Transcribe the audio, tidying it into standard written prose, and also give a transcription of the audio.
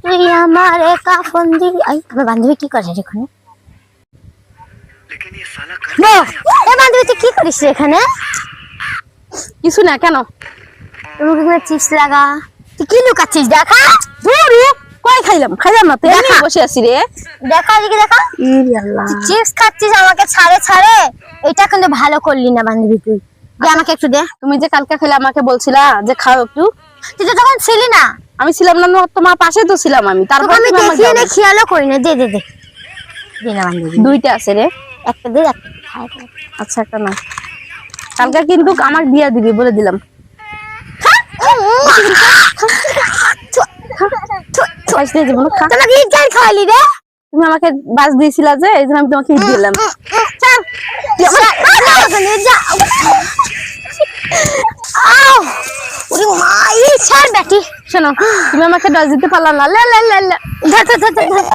তুই আমার কাফন দিবি। আমার বান্ধবী কি করে এখানে? বান্ধবী তুই কি করিস এখানে? কিছু না, কেন? মুখে চিপস লাগা, তুই কি লুকাচ্ছিস? দেখা কই খাইলাম না তো, এমনি বসে আছি রে। দেখা এদিকে দেখা, চিপস খাচ্ছিস আমাকে ছাড়ে ছাড়ে। এটা কিন্তু ভালো করলি না বান্ধবী, তুই দে আমাকে একটু দে। তুমি যে কালকে খেলে আমাকে বলছিলা যে খাও একটু, তুই তো তখন ছিলি না। আমি ছিলাম না, তোমার পাশে তো ছিলাম আমি, তারপর আমি তুমি আমাকে দেখি না, খেয়ালও করি না। দে দে দে দে না বান্ধবী, দুইটা আছে রে। একটা দে, একটা আচ্ছা একটা না, কালকে কিন্তু আমাকে দিয়া দিবি বলে দিলাম। তোমাকে ইট গাল খাওয়ালি রে। তুমি আমাকে বাস দিয়েছিলা যে, এই জন্য আমি তোমাকে ইট দিলাম। ওরে মা, এই ছাড় বেটি। শোনো, তুমি আমাকে ডাস দিতে পারলা না। লে লে লে লে। ধর ধর ধর ধর।